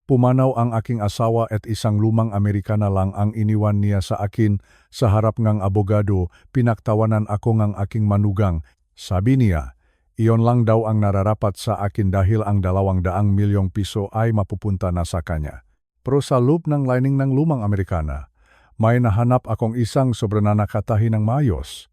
Pumanaw ang aking asawa at isang lumang Amerikana lang ang iniwan niya sa akin sa harap ngang abogado, pinaktawanan ako ngang aking manugang. Sabi niya, iyon lang daw ang nararapat sa akin dahil ang 200 milyong piso ay mapupunta na sa kanya. Pero sa loob ng lining ng lumang Amerikana, may nahanap akong isang sobrananakatahi ng mayos.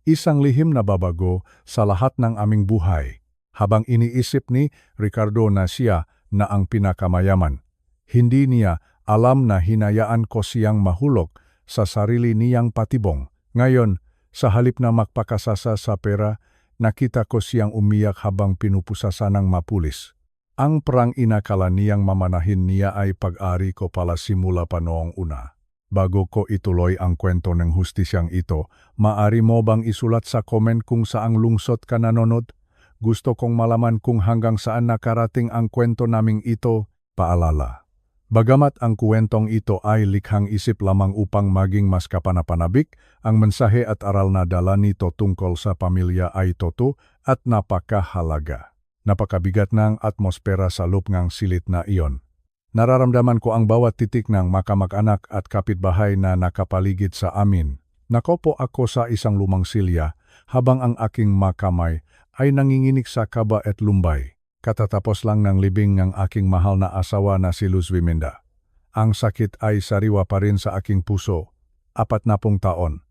Isang lihim na babago sa lahat ng aming buhay. Habang iniisip ni Ricardo na siya na ang pinakamayaman. Hindi niya alam na hinayaan ko siyang mahulog sa sarili niyang patibong. Ngayon, sa halip na magpakasasa sa pera, nakita ko siyang umiyak habang pinupusasa ng mapulis. Ang perang inakala niyang mamanahin niya ay pag-ari ko pala simula pa noong una. Bago ko ituloy ang kwento ng hustisyang ito, maaari mo bang isulat sa comment kung saang lungsod ka nanonood? Gusto kong malaman kung hanggang saan nakarating ang kwento naming ito. Paalala. Bagamat ang kwentong ito ay likhang isip lamang upang maging mas kapanapanabik, ang mensahe at aral na dala nito tungkol sa pamilya ay totoo at napakahalaga. Napakabigat ng atmosfera sa loob ng silit na iyon. Nararamdaman ko ang bawat titik ng makamag-anak at kapitbahay na nakapaligid sa amin. Nakopo ako sa isang lumang silya habang ang aking makamay ay nanginginig sa kaba at lumbay. Katatapos lang ng libing ng aking mahal na asawa na si Luz Viminda. Ang sakit ay sariwa pa rin sa aking puso. 40 taon.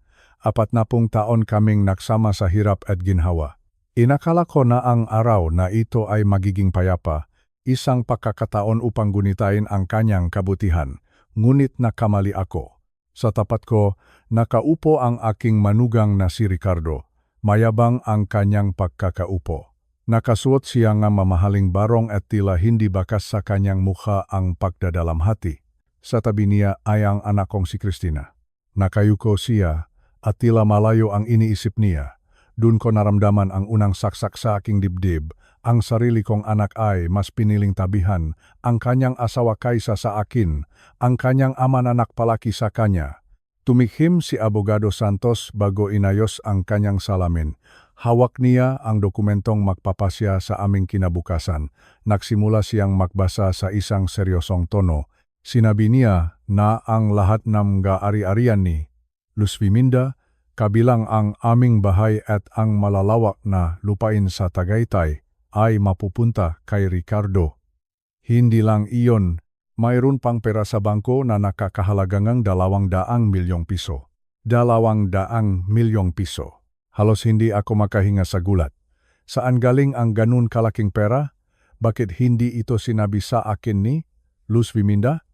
40 taon kaming nagsama sa hirap at ginhawa. Inakala ko na ang araw na ito ay magiging payapa, isang pagkakataon upang gunitain ang kanyang kabutihan, ngunit nakamali ako. Sa tapat ko, nakaupo ang aking manugang na si Ricardo. Mayabang ang kanyang pagkakaupo. Nakasuot siya ng mamahaling barong at tila hindi bakas sa kanyang mukha ang pagdadalam hati. Sa tabi niya ay ang anak kong si Cristina. Nakayuko siya at tila malayo ang iniisip niya. Doon ko naramdaman ang unang saksak sa aking dibdib. Ang sarili kong anak ay mas piniling tabihan ang kanyang asawa kaysa sa akin, ang kanyang ama na nakpalaki sa kanya. Tumikhim si Abogado Santos bago inayos ang kanyang salamin. Hawak niya ang dokumentong magpapasya sa aming kinabukasan. Nagsimula siyang magbasa sa isang seryosong tono. Sinabi niya na ang lahat ng gaari-arian ni Luz Viminda, kabilang ang aming bahay at ang malalawak na lupain sa Tagaytay, ay mapupunta kay Ricardo. Hindi lang iyon. Mayroon pang pera sa bangko na nakakahalagang 200 milyong piso. 200 milyong piso. Halos hindi ako makahinga sa gulat. Saan galing ang ganun kalaking pera? Bakit hindi ito sinabi sa akin ni Luz Viminda?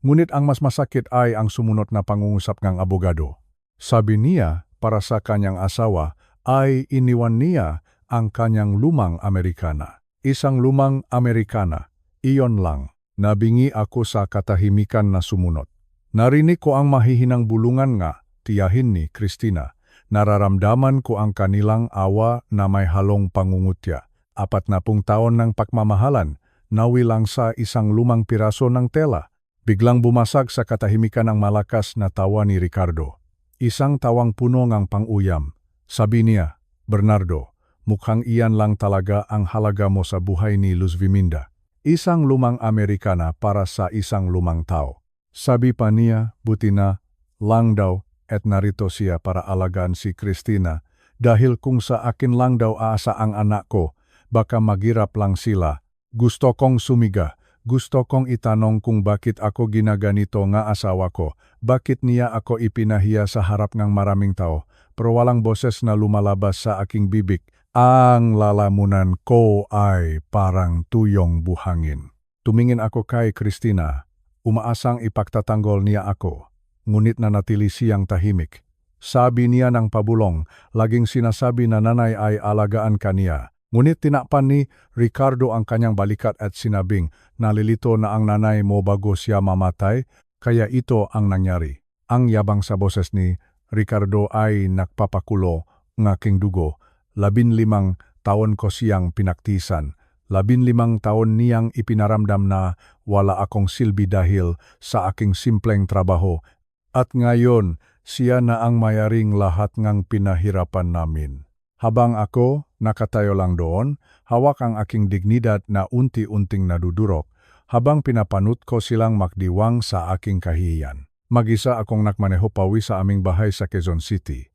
Ngunit ang mas masakit ay ang sumunod na pangungusap ng abogado. Sabi niya para sa kanyang asawa ay iniwan niya ang kanyang lumang Amerikana. Isang lumang Amerikana. Iyon lang. Nabingi ako sa katahimikan na sumunod. Narinig ko ang mahihinang bulungan nga, tiyahin ni Cristina. Nararamdaman ko ang kanilang awa na may halong pangungutya. 40 taon ng pagmamahalan, nawilang sa isang lumang piraso ng tela. Biglang bumasag sa katahimikan ang malakas na tawa ni Ricardo. Isang tawang puno ng pang-uyam. Sabi niya, Bernardo, mukhang iyan lang talaga ang halaga mo sa buhay ni Luz Viminda. Isang lumang Amerikana para sa isang lumang tao. Sabi pa niya, buti na lang daw at narito siya para alagaan si Cristina dahil kung sa akin lang daw aasa ang anak ko, baka magirap lang sila. Gusto kong sumiga. Gusto kong itanong kung bakit ako ginaganito nga asawa ko. Bakit niya ako ipinahiya sa harap ng maraming tao, pero walang boses na lumalabas sa aking bibig. Ang lalamunan ko ay parang tuyong buhangin. Tumingin ako kay Cristina, umaasang ipagtatanggol niya ako, ngunit nanatili siyang tahimik. Sabi niya ng pabulong, laging sinasabi na nanay ay alagaan kaniya. Ngunit tinakpan ni Ricardo ang kanyang balikat at sinabing, nalilito na ang nanay mo bago siya mamatay, kaya ito ang nangyari. Ang yabang sa boses ni Ricardo ay nagpapakulo ng aking dugo. 15 taon ko siyang pinaktisan. 15 taon niyang ipinaramdam na wala akong silbi dahil sa aking simpleng trabaho. At ngayon, siya na ang mayaring lahat ng pinahirapan namin. Habang ako nakatayo lang doon, hawak ang aking dignidad na unti-unting nadudurok, habang pinapanut ko silang makdiwang sa aking kahihiyan. Mag-isa akong nakmaneho pawi sa aming bahay sa Quezon City.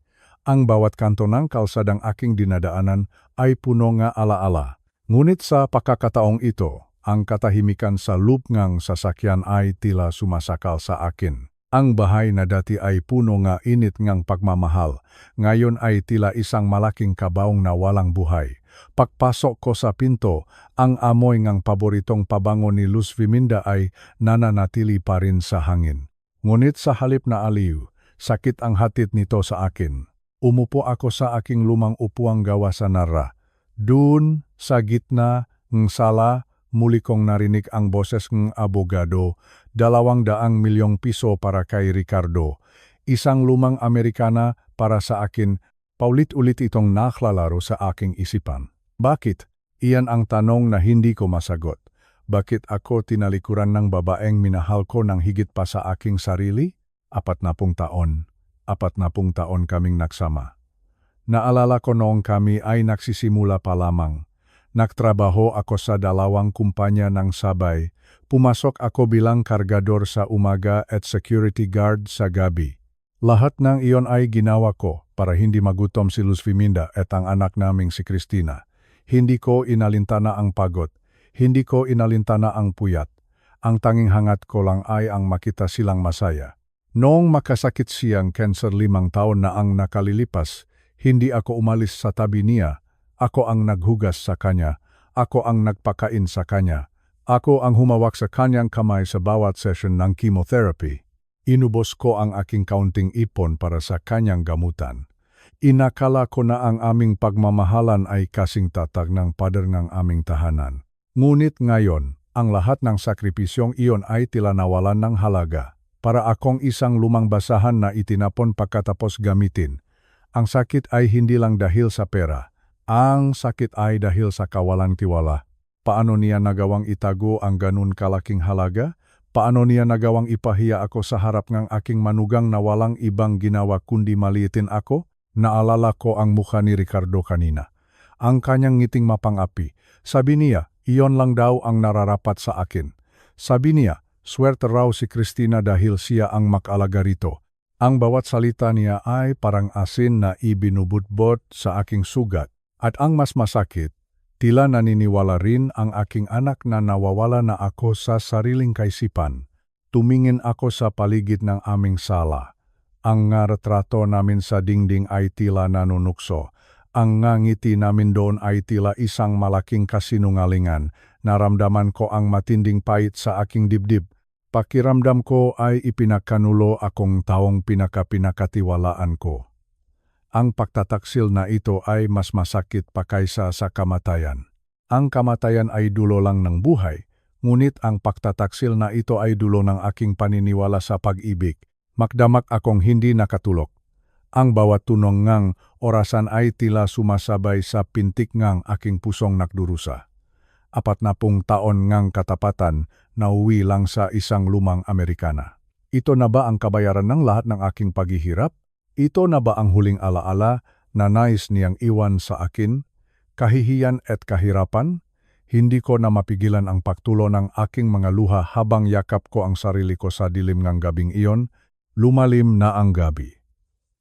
Ang bawat kanto ng kalsadang aking dinadaanan ay puno nga alaala. Ngunit sa pakakataong ito, ang katahimikan sa loop ngang sasakyan ay tila sumasakal sa akin. Ang bahay na dati ay puno nga init ngang pagmamahal, ngayon ay tila isang malaking kabaong na walang buhay. Pagpasok ko sa pinto, ang amoy ngang paboritong pabango ni Luz Viminda ay nananatili pa rin sa hangin. Ngunit sa halip na aliw, sakit ang hatid nito sa akin. Umupo ako sa aking lumang upuang gawa sa nara. Doon, sa gitna ng sala, muli kong narinig ang boses ng abogado, 200 milyong piso para kay Ricardo. Isang lumang Amerikana para sa akin, paulit-ulit itong naklalaro sa aking isipan. Bakit? Iyan ang tanong na hindi ko masagot. Bakit ako tinalikuran ng babaeng minahal ko ng higit pa sa aking sarili? 40 taon. 40 taon kaming nagsama. Naalala ko noong kami ay nagsisimula pa lamang. Nagtrabaho ako sa 2 kumpanya ng sabay. Pumasok ako bilang kargador sa umaga at security guard sa gabi. Lahat ng iyon ay ginawa ko para hindi magutom si Luz Viminda at ang anak naming si Cristina. Hindi ko inalintana ang pagod. Hindi ko inalintana ang puyat. Ang tanging hangat ko lang ay ang makita silang masaya. Noong makasakit siyang cancer 5 taon na ang nakalilipas, hindi ako umalis sa tabi niya. Ako ang naghugas sa kanya. Ako ang nagpakain sa kanya. Ako ang humawak sa kanyang kamay sa bawat session ng chemotherapy. Inubos ko ang aking kaunting ipon para sa kanyang gamutan. Inakala ko na ang aming pagmamahalan ay kasing tatag ng pader ng aming tahanan. Ngunit ngayon, ang lahat ng sakripisyong iyon ay tila nawalan ng halaga. Para akong isang lumang basahan na itinapon pagkatapos gamitin. Ang sakit ay hindi lang dahil sa pera. Ang sakit ay dahil sa kawalang tiwala. Paano niya nagawang itago ang ganun kalaking halaga? Paano niya nagawang ipahiya ako sa harap ng aking manugang na walang ibang ginawa kundi maliitin ako? Naalala ko ang mukha ni Ricardo kanina. Ang kanyang ngiting mapang-api. Sabi niya, iyon lang daw ang nararapat sa akin. Sabi niya, swerte raw si Cristina dahil siya ang mag-alaga rito. Ang bawat salita niya ay parang asin na ibinubutbot sa aking sugat. At ang mas masakit, tila naniniwala rin ang aking anak na nawawala na ako sa sariling kaisipan. Tumingin ako sa paligid ng aming sala. Ang nga retrato namin sa dingding ay tila nanunukso. Ang nga ngiti namin doon ay tila isang malaking kasinungalingan. Naramdaman ko ang matinding pait sa aking dibdib. Pakiramdam ko ay ipinakanulo akong taong pinakatiwalaan ko. Ang pagtataksil na ito ay mas masakit pa kaysa sa kamatayan. Ang kamatayan ay dulo lang ng buhay, ngunit ang pagtataksil na ito ay dulo ng aking paniniwala sa pag-ibig. Makdamak akong hindi nakatulog. Ang bawat tunong ngang orasan ay tila sumasabay sa pintik ngang aking pusong nakdurusa. 40 taon ngang katapatan na uwi lang sa isang lumang Amerikana. Ito na ba ang kabayaran ng lahat ng aking paghihirap? Ito na ba ang huling alaala na nais niyang iwan sa akin? Kahihiyan at kahirapan? Hindi ko na mapigilan ang pagtulo ng aking mga luha habang yakap ko ang sarili ko sa dilim ng gabing iyon. Lumalim na ang gabi.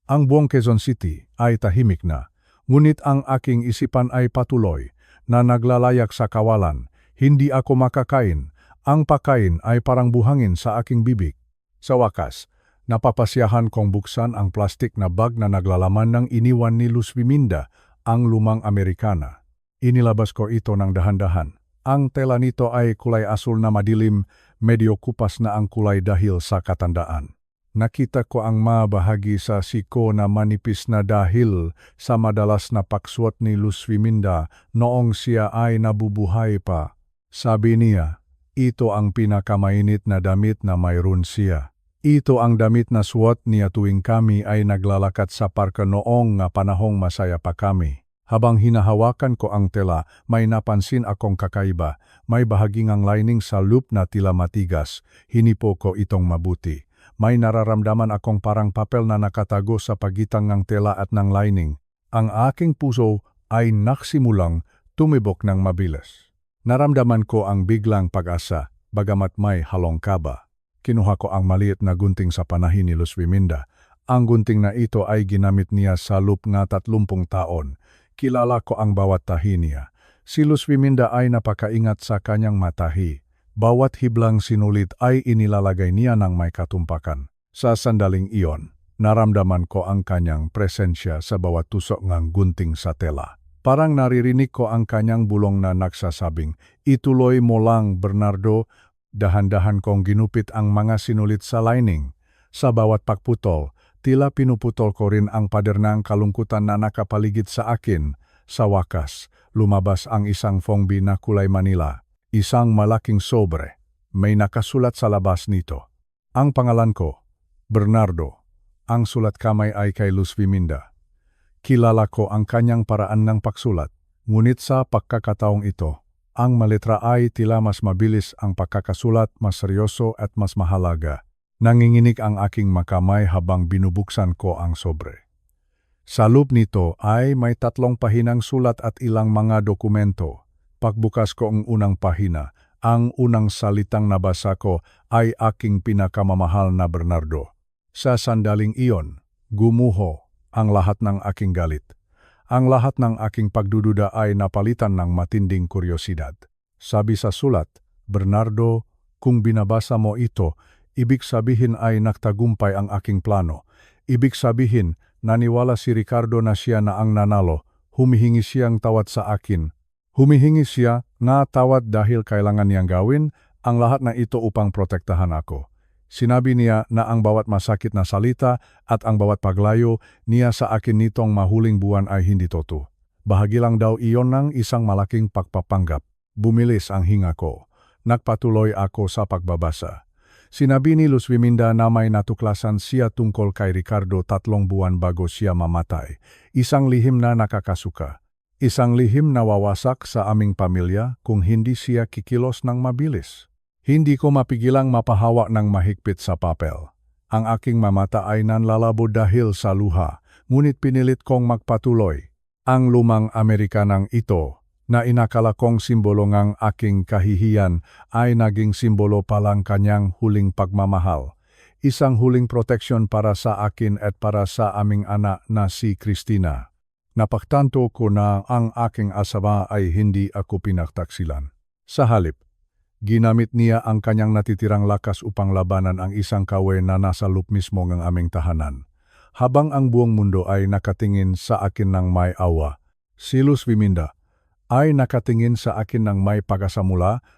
Ang buong Quezon City ay tahimik na, ngunit ang aking isipan ay patuloy na naglalayak sa kawalan. Hindi ako makakain. Ang pagkain ay parang buhangin sa aking bibig. Sa wakas, napapasyahan kong buksan ang plastik na bag na naglalaman ng iniwan ni Luz Viminda, ang lumang Amerikana. Inilabas ko ito ng dahan-dahan. Ang tela nito ay kulay asul na madilim, medyo kupas na ang kulay dahil sa katandaan. Nakita ko ang bahagi sa siko na manipis na dahil sa madalas na pagsuot ni Luz Viminda noong siya ay nabubuhay pa. Sabi niya, ito ang pinakamainit na damit na mayroon siya. Ito ang damit na suot niya tuwing kami ay naglalakad sa parke noong panahong masaya pa kami. Habang hinahawakan ko ang tela, may napansin akong kakaiba. May bahaging ang lining sa loop na tila matigas. Hinipo ko itong mabuti. May nararamdaman akong parang papel na nakatago sa pagitan ng tela at ng lining. Ang aking puso ay naksimulang tumibok ng mabilis. Naramdaman ko ang biglang pag-asa. bagamat may halong kaba. Kinuha ko ang maliit na gunting sa panahin ni Luz Viminda. Ang gunting na ito ay ginamit niya sa loob ng 30 taon. Kilala ko ang bawat tahi niya. Si Luz Viminda ay napakaingat sa kanyang matahi. Bawat hiblang sinulit ay inilalagay niya ng may katumpakan. Sa sandaling iyon, naramdaman ko ang kanyang presensya sa bawat tusok ng gunting sa tela. Parang naririnig ko ang kanyang bulong na nagsasabing, "Ituloy mo lang, Bernardo." Dahan-dahan kong ginupit ang mga sinulit sa lining. Sa bawat pagputol, tila pinuputol ko rin ang pader ng kalungkutan na nakapaligid sa akin. Sa wakas, lumabas ang isang fongbi na kulay Manila. Isang malaking sobre. May nakasulat sa labas nito. Ang pangalan ko, Bernardo. Ang sulat kamay ay kay Luz Viminda. Kilala ko ang kanyang paraan ng pagsulat. Ngunit sa pagkakataong ito, ang malitra ay tila mas mabilis ang pagkakasulat, mas seryoso at mas mahalaga. Nanginginig ang aking makamay habang binubuksan ko ang sobre. Sa loob nito ay may 3 pahinang sulat at ilang mga dokumento. Pagbukas ko ang unang pahina, ang unang salitang nabasa ko ay aking pinakamamahal na Bernardo. Sa sandaling iyon, gumuho ang lahat ng aking galit. Ang lahat ng aking pagdududa ay napalitan ng matinding kuryosidad. Sabi sa sulat, "Bernardo, kung binabasa mo ito, ibig sabihin ay nagtagumpay ang aking plano. Ibig sabihin, naniwala si Ricardo na siya na ang nanalo. Humihingi siyang tawad sa akin. Humihingi siya nga tawad dahil kailangan niyang gawin ang lahat na ito upang protektahan ako. Sinabi niya na ang bawat masakit na salita at ang bawat paglayo niya sa akin nitong mahuling buwan ay hindi totoo. Bahagi lang daw iyon ng isang malaking pagpapanggap." Bumilis ang hinga ko. Nagpatuloy ako sa pagbabasa. Sinabi ni Luz Viminda na may natuklasan siya tungkol kay Ricardo 3 buwan bago siya mamatay. Isang lihim na nakakasuka. Isang lihim na wawasak sa aming pamilya kung hindi siya kikilos ng mabilis. Hindi ko mapigilang mapahawak ng mahigpit sa papel. Ang aking mamata ay nanlalabo dahil sa luha, ngunit pinilit kong magpatuloy. Ang lumang Amerikanang ito, na inakala kong simbolo ng aking kahihiyan, ay naging simbolo palang kanyang huling pagmamahal. Isang huling proteksyon para sa akin at para sa aming anak na si Cristina. Napagtanto ko na ang aking asawa ay hindi ako pinagtaksilan. Sa halip, ginamit niya ang kanyang natitirang lakas upang labanan ang isang kawe na nasa loob mismo ng aming tahanan. Habang ang buong mundo ay nakatingin sa akin ng may awa, si Luz Viminda ay nakatingin sa akin ng may pag-asa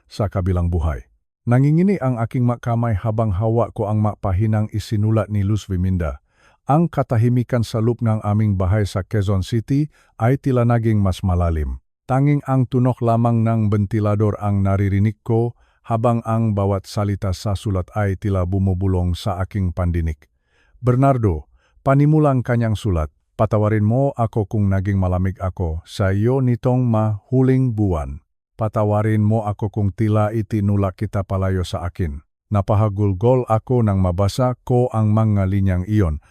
sa kabilang buhay. Nangingini ang aking makamay habang hawak ko ang mapahinang isinulat ni Luz Viminda. Ang katahimikan sa loob ng aming bahay sa Quezon City ay tila naging mas malalim. Tanging ang tunok lamang ng bentilador ang naririnig ko habang ang bawat salita sa sulat ay tila bumubulong sa aking pandinig. "Bernardo, panimulang kanyang sulat. Patawarin mo ako kung naging malamig ako sa iyo nitong mahuling buwan. Patawarin mo ako kung tila itinulak kita palayo sa akin. Napahagulgol ako nang mabasa ko ang mga linyang iyon.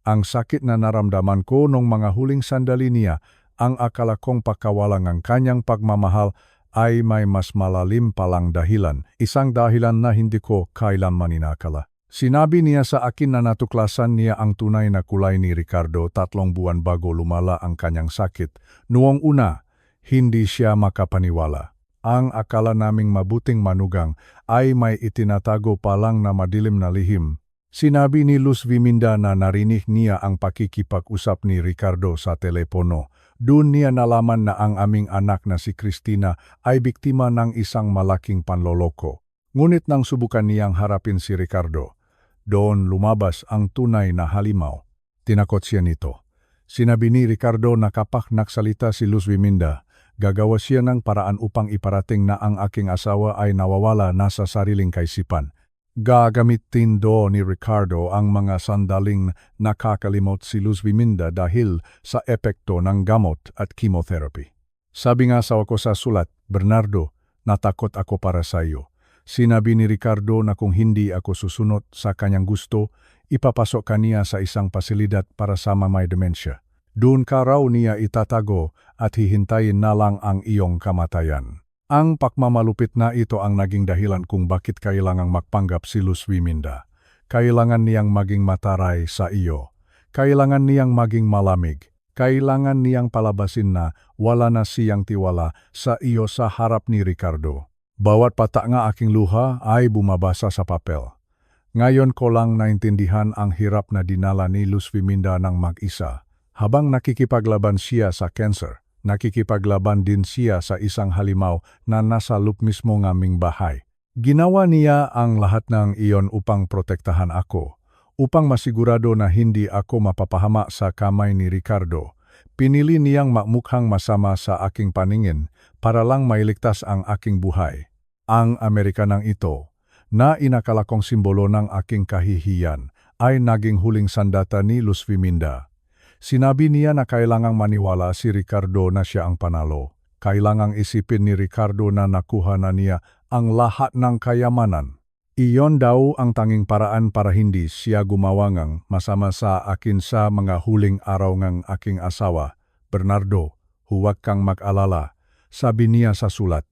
Ang sakit na naramdaman ko nung mga huling sandali niya, ang akala kong pagkawalang ang kanyang pagmamahal ay may mas malalim palang dahilan, isang dahilan na hindi ko kailanman inakala. Sinabi niya sa akin na natuklasan niya ang tunay na kulay ni Ricardo 3 buwan bago lumala ang kanyang sakit. Noong una, hindi siya makapaniwala. Ang akala naming mabuting manugang ay may itinatago palang na madilim na lihim. Sinabi ni Luz Viminda na narinig niya ang pakikipag-usap ni Ricardo sa telepono. Doon niya nalaman na ang aming anak na si Cristina ay biktima ng isang malaking panloloko. Ngunit nang subukan niyang harapin si Ricardo, doon lumabas ang tunay na halimaw. Tinakot siya nito. Sinabi ni Ricardo na kapag nagsalita si Luz Viminda, gagawa siya ng paraan upang iparating na ang aking asawa ay nawawala na sa sariling kaisipan. Gagamitin do ni Ricardo ang mga sandaling nakakalimot si Luz Viminda dahil sa epekto ng gamot at chemotherapy. Sabi nga sa ako sa sulat, "Bernardo, natakot ako para sa iyo." Sinabi ni Ricardo na kung hindi ako susunod sa kanyang gusto, ipapasok kaniya sa isang pasilidad para sa may demensya. Doon ka raw niya itatago at hihintayin na lang ang iyong kamatayan. Ang pakmamalupit na ito ang naging dahilan kung bakit kailangang magpanggap si Luz Viminda. Kailangan niyang maging mataray sa iyo. Kailangan niyang maging malamig. Kailangan niyang palabasin na wala na siyang tiwala sa iyo sa harap ni Ricardo. Bawat patak nga aking luha ay bumabasa sa papel. Ngayon ko lang naintindihan ang hirap na dinala ni Luz Viminda ng mag-isa. Habang nakikipaglaban siya sa cancer, nakikipaglaban din siya sa isang halimaw na nasa loob mismo ng aming bahay. Ginawa niya ang lahat ng iyon upang protektahan ako, upang masigurado na hindi ako mapapahama sa kamay ni Ricardo. Pinili niyang makmukhang masama sa aking paningin para lang mailigtas ang aking buhay. Ang Amerikanang ito, na inakala kong simbolo ng aking kahihiyan, ay naging huling sandata ni Luz Viminda. Sinabi niya na kailangang maniwala si Ricardo na siya ang panalo. Kailangang isipin ni Ricardo na nakuha na niya ang lahat ng kayamanan. Iyon daw ang tanging paraan para hindi siya gumawa ng masama sa akin sa mga huling araw ng aking asawa. Bernardo, huwag kang mag-alala. Sabi niya sa sulat.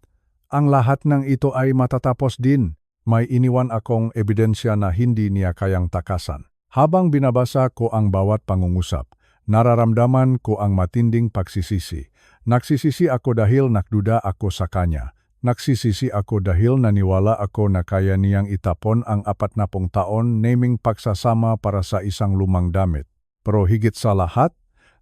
Ang lahat ng ito ay matatapos din. May iniwan akong ebidensya na hindi niya kayang takasan. Habang binabasa ko ang bawat pangungusap, nararamdaman ko ang matinding pagsisisi. Nagsisisi ako dahil nakduda ako sa kanya. Nagsisisi ako dahil naniwala ako na kaya niyang itapon ang 40 taon naming pagsasama para sa isang lumang damit. Pero higit sa lahat,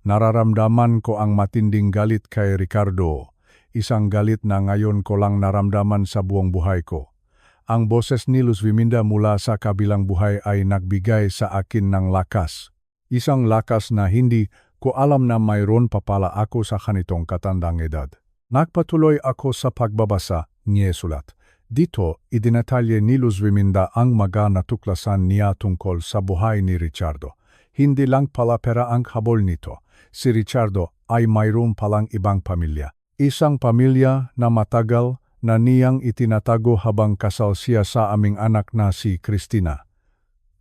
nararamdaman ko ang matinding galit kay Ricardo. Isang galit na ngayon ko lang naramdaman sa buong buhay ko. Ang boses ni Luz Viminda mula sa kabilang buhay ay nagbigay sa akin ng lakas. Isang lakas na hindi ko alam na mayroon pa pala ako sa kanitong katandang edad. Nagpatuloy ako sa pagbabasa niya sulat. Dito, idinatalye ni Luz Viminda ang mga natuklasan niya tungkol sa buhay ni Ricardo. Hindi lang pala pera ang habol nito. Si Ricardo ay mayroon palang ibang pamilya. Isang pamilya na matagal na niyang itinatago habang kasal siya sa aming anak na si Cristina.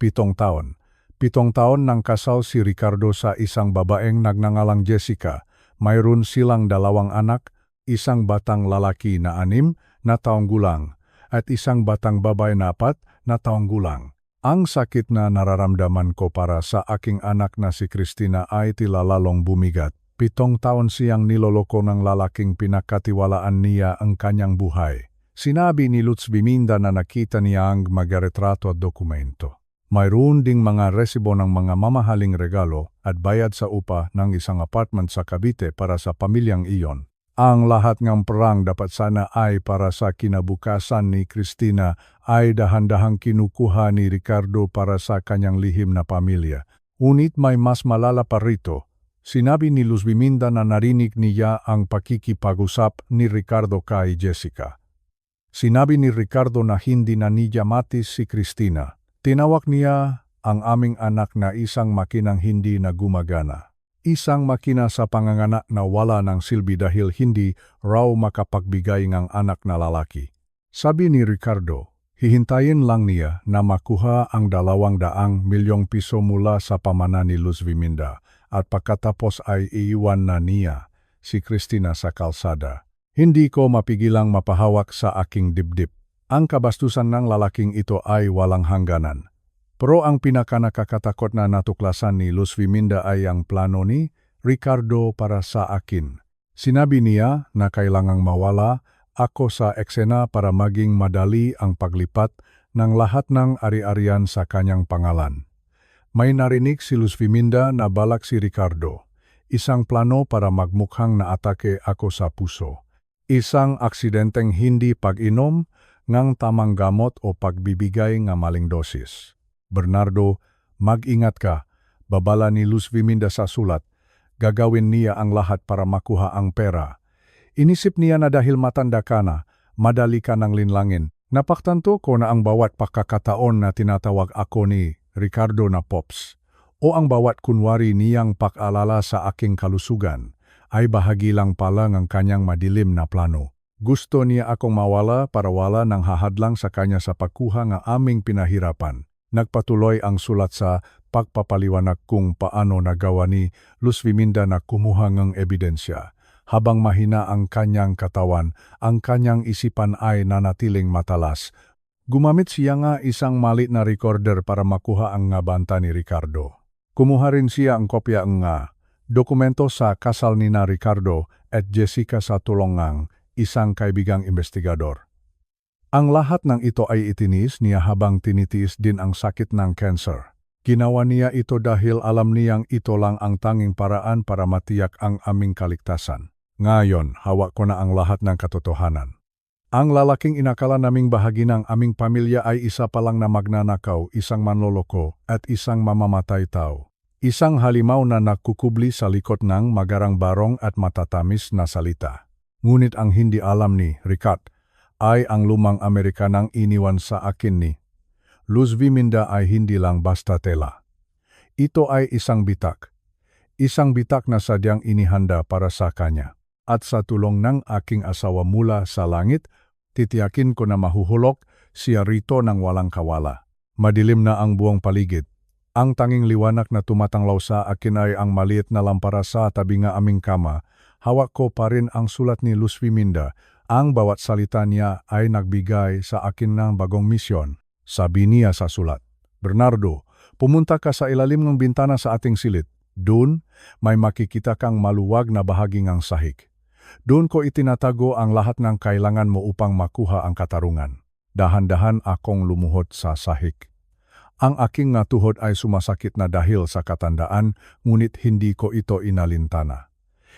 7 taon. 7 taon nang kasal si Ricardo sa isang babaeng nagngangalang Jessica. Mayroon silang 2 anak, isang batang lalaki na 6 na taong gulang at isang batang babae na 4 na taong gulang. Ang sakit na nararamdaman ko para sa aking anak na si Cristina ay tila lalong bumigat. 7 taon siyang niloloko ng lalaking pinakatiwalaan niya ang kanyang buhay. Sinabi ni Luz Viminda na nakita niya ang mga retrato at dokumento. Mayroon ding mga resibo ng mga mamahaling regalo at bayad sa upa ng isang apartment sa Cavite para sa pamilyang iyon. Ang lahat ng perang dapat sana ay para sa kinabukasan ni Cristina ay dahan-dahang kinukuha ni Ricardo para sa kanyang lihim na pamilya. Ngunit may mas malala pa rito. Sinabi ni Luz Viminda na narinig niya ang pakikipag-usap ni Ricardo kay Jessica. Sinabi ni Ricardo na hindi na niya matis si Cristina. Tinawag niya ang aming anak na isang makinang hindi na gumagana. Isang makina sa panganganak na wala ng silbi dahil hindi raw makapagbigay ng anak na lalaki. Sabi ni Ricardo, hihintayin lang niya na makuha ang 200 milyong piso mula sa pamana ni Luz Viminda at pagkatapos ay iiwan na niya si Cristina sa kalsada. Hindi ko mapigilang mapahawak sa aking dibdib. Ang kabastusan ng lalaking ito ay walang hangganan. Pero ang pinakanakakatakot na natuklasan ni Luz Viminda ay ang plano ni Ricardo para sa akin. Sinabi niya na kailangang mawala ako sa eksena para maging madali ang paglipat ng lahat ng ari-arian sa kanyang pangalan. May narinig si Luz Viminda na balak si Ricardo. Isang plano para magmukhang naatake ako sa puso. Isang aksidenteng hindi pag-inom ng tamang gamot o pagbibigay ng maling dosis. Bernardo, mag-ingat ka. Babala ni Luz Viminda sa sulat. Gagawin niya ang lahat para makuha ang pera. Inisip niya na dahil matanda ka na, madali ka ng linlangin. Napaktanto ko na ang bawat pagkakataon na tinatawag ako ni Ricardo na Pops o ang bawat kunwari niyang pak-alala sa aking kalusugan ay bahagi lang pala ng kanyang madilim na plano. Gusto niya akong mawala para wala ng hahadlang sa kanya sa pagkuha ng aming pinahirapan. Nagpatuloy ang sulat sa pagpapaliwanag kung paano nagawa ni Luz Viminda na kumuha ng ebidensya. Habang mahina ang kanyang katawan, ang kanyang isipan ay nanatiling matalas. Gumamit siya nga isang maliit na recorder para makuha ang ngabanta ni Ricardo. Kumuha rin siya ang kopya ng dokumento sa kasal ni na Ricardo at Jessica sa tulong ng isang kaibigang investigador. Ang lahat ng ito ay itinis niya habang tinitiis din ang sakit ng cancer. Ginawa niya ito dahil alam niyang ito lang ang tanging paraan para matiyak ang aming kaligtasan. Ngayon, hawak ko na ang lahat ng katotohanan. Ang lalaking inakala naming bahagi ng aming pamilya ay isa pa lang na magnanakaw, isang manloloko, at isang mamamatay tao. Isang halimaw na nakukubli sa likod ng magarang barong at matatamis na salita. Ngunit ang hindi alam ni Ricat ay ang lumang Amerikanang iniwan sa akin ni Luz Viminda ay hindi lang basta tela. Ito ay isang bitak. Isang bitak na sadyang inihanda para sa kanya. At sa tulong ng aking asawa mula sa langit, titiyakin ko na mahuhulok siya rito ng walang kawala. Madilim na ang buong paligid. Ang tanging liwanag na tumatanglaw sa akin ay ang maliit na lampara sa tabi ng aming kama. Hawak ko pa rin ang sulat ni Luz Viminda. Ang bawat salita niya ay nagbigay sa akin ng bagong misyon. Sabi niya sa sulat, Bernardo, pumunta ka sa ilalim ng bintana sa ating silid. Doon, may makikita kang maluwag na bahagi ng sahig. Doon ko itinatago ang lahat ng kailangan mo upang makuha ang katarungan. Dahan-dahan akong lumuhod sa sahig. Ang aking nga tuhod ay sumasakit na dahil sa katandaan, ngunit hindi ko ito inalintana.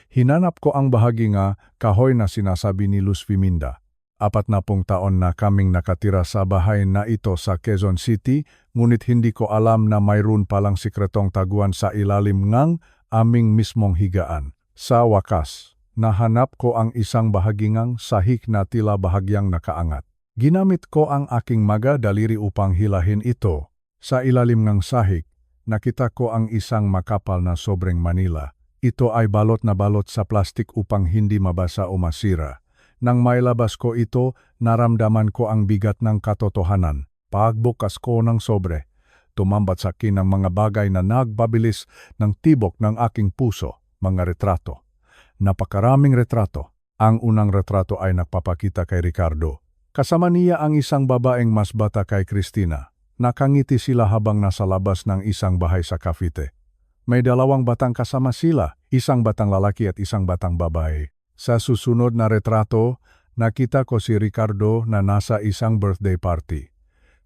Hinanap ko ang bahagi nga kahoy na sinasabi ni Luz Viminda. 40 taon na kaming nakatira sa bahay na ito sa Quezon City, ngunit hindi ko alam na mayroon palang sikretong taguan sa ilalim ng aming mismong higaan. Sa wakas, nahanap ko ang isang bahagingang sahig na tila bahagyang nakaangat. Ginamit ko ang aking maga daliri upang hilahin ito. Sa ilalim ng sahig, nakita ko ang isang makapal na sobrang Manila. Ito ay balot na balot sa plastik upang hindi mabasa o masira. Nang mailabas ko ito, naramdaman ko ang bigat ng katotohanan. Pagbukas ko ng sobre, tumambat sa akin ang mga bagay na nagbabilis ng tibok ng aking puso, mga retrato. Napakaraming retrato. Ang unang retrato ay nagpapakita kay Ricardo. Kasama niya ang isang babaeng mas bata kay Cristina. Nakangiti sila habang nasa labas ng isang bahay sa Cavite. May 2 batang kasama sila, isang batang lalaki at isang batang babae. Sa susunod na retrato, nakita ko si Ricardo na nasa isang birthday party.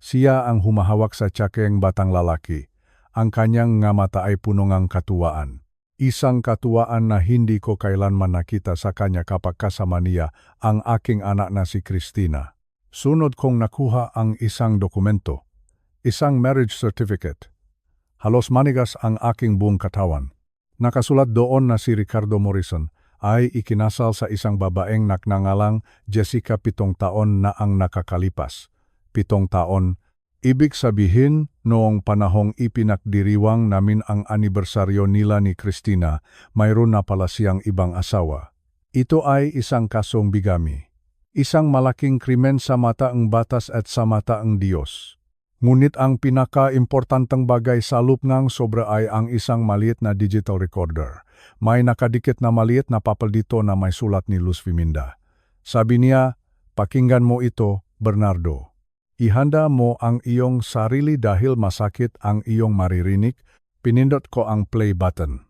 Siya ang humahawak sa tsakeng batang lalaki. Ang kanyang nga mata ay puno ng katuwaan. Isang katuwaan na hindi ko kailanman nakita sa kanya kapag kasama niya ang aking anak na si Cristina. Sunod kong nakuha ang isang dokumento, isang marriage certificate. Halos manigas ang aking buong katawan. Nakasulat doon na si Ricardo Morrison ay ikinasal sa isang babaeng nagngangalang Jessica 7 taon na ang nakakalipas. 7 taon, ibig sabihin noong panahong ipinagdiriwang namin ang anibersaryo nila ni Cristina, mayroon na pala siyang ibang asawa. Ito ay isang kasong bigami. Isang malaking krimen sa mata ng batas at sa mata ng Diyos. Ngunit ang pinaka-importantang bagay sa loob ng sobra ay ang isang maliit na digital recorder. May nakadikit na maliit na papel dito na may sulat ni Luz Viminda. Sabi niya, pakinggan mo ito, Bernardo. Ihanda mo ang iyong sarili dahil masakit ang iyong maririnig. Pinindot ko ang play button.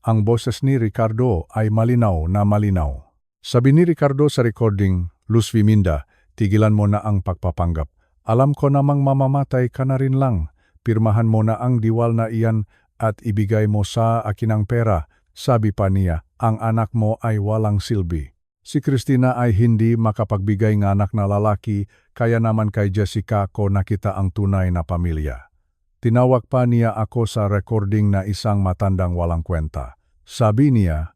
Ang boses ni Ricardo ay malinaw na malinaw. Sabi ni Ricardo sa recording, Luz Viminda, tigilan mo na ang pagpapanggap. Alam ko namang mamamatay ka na rin lang. Pirmahan mo na ang diwal na iyan at ibigay mo sa akin ang pera. Sabi pa niya, ang anak mo ay walang silbi. Si Cristina ay hindi makapagbigay ng anak na lalaki, kaya naman kay Jessica ko nakita ang tunay na pamilya. Tinawag pa niya ako sa recording na isang matandang walang kwenta. Sabi niya,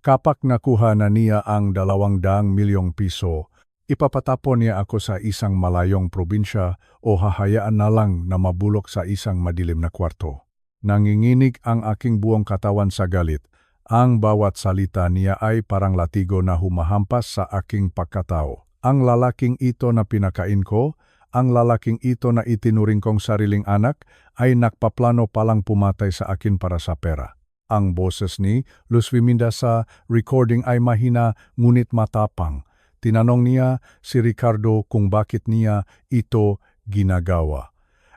kapag nakuha na niya ang 200 milyong piso, ipapatapon niya ako sa isang malayong probinsya o hahayaan na lang na mabulok sa isang madilim na kwarto. Nanginginig ang aking buong katawan sa galit. Ang bawat salita niya ay parang latigo na humahampas sa aking pagkatao. Ang lalaking ito na pinakain ko, ang lalaking ito na itinuring kong sariling anak, ay nakpaplano palang pumatay sa akin para sa pera. Ang boses ni Luz Viminda sa recording ay mahina ngunit matapang. Tinanong niya si Ricardo kung bakit niya ito ginagawa.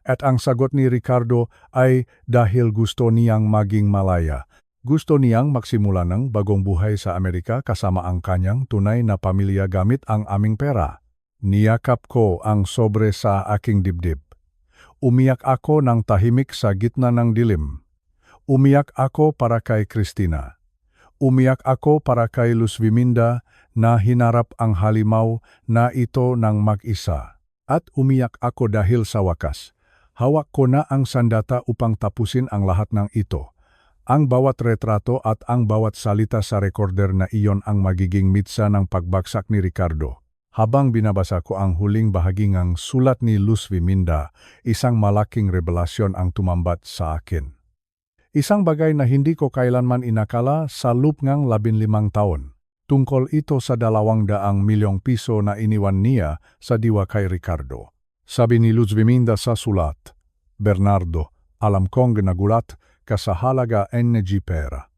At ang sagot ni Ricardo ay dahil gusto niyang maging malaya. Gusto niyang magsimula ng bagong buhay sa Amerika kasama ang kanyang tunay na pamilya gamit ang aming pera. Niyakap ko ang sobre sa aking dibdib. Umiyak ako ng tahimik sa gitna ng dilim. Umiyak ako para kay Christina. Umiyak ako para kay Luz Viminda na hinarap ang halimaw na ito ng mag-isa. At umiyak ako dahil sa wakas, hawak ko na ang sandata upang tapusin ang lahat ng ito. Ang bawat retrato at ang bawat salita sa recorder na iyon ang magiging mitsa ng pagbagsak ni Ricardo. Habang binabasa ko ang huling bahagi ng sulat ni Luz Viminda, isang malaking revelasyon ang tumambat sa akin. Isang bagay na hindi ko kailanman inakala sa loob ng 15 taon. Tungkol ito sa 200 milyong piso na iniwan niya sa diwa kay Ricardo. Sabi ni Luz Viminda sa sulat, Bernardo, alam kong nagulat ka sa halaga ng pera.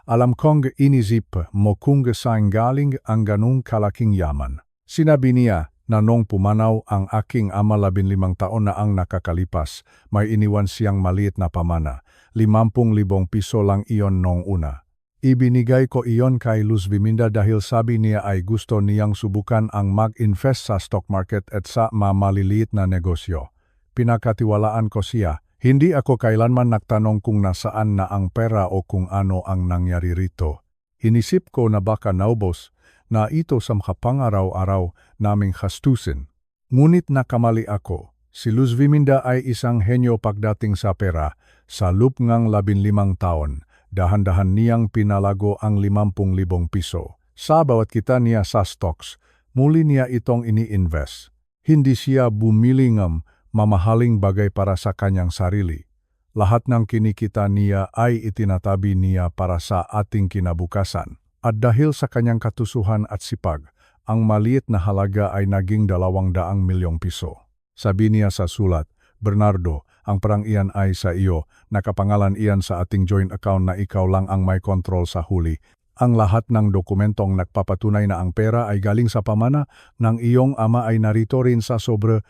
Alam kong inisip mo kung saan galing ang ganung kalaking yaman. Sinabi niya na nung pumanaw ang aking ama 15 taon na ang nakakalipas, may iniwan siyang maliit na pamana. 50,000 piso lang iyon nung una. Ibinigay ko iyon kay Luz Viminda dahil sabi niya ay gusto niyang subukan ang mag-invest sa stock market at sa maliliit na negosyo. Pinakatiwalaan ko siya. Hindi ako kailanman nagtanong kung nasaan na ang pera o kung ano ang nangyari rito. Inisip ko na baka naubos na ito sa makapangaraw-araw naming gastusin. Ngunit nakamali ako. Si Luz Viminda ay isang henyo pagdating sa pera. Sa loob ng 15 taon, dahan-dahan niyang pinalago ang 50,000 piso. Sa bawat kita niya sa stocks, muli niya itong ini-invest. Hindi siya bumili ng mamahaling bagay para sa kanyang sarili. Lahat ng kinikita niya ay itinatabi niya para sa ating kinabukasan. At dahil sa kanyang katusuhan at sipag, ang maliit na halaga ay naging 200 milyong piso. Sabi niya sa sulat, Bernardo, ang perang iyan ay sa iyo, nakapangalan iyan sa ating joint account na ikaw lang ang may kontrol sa huli. Ang lahat ng dokumentong nagpapatunay na ang pera ay galing sa pamana ng iyong ama ay narito rin sa sobre.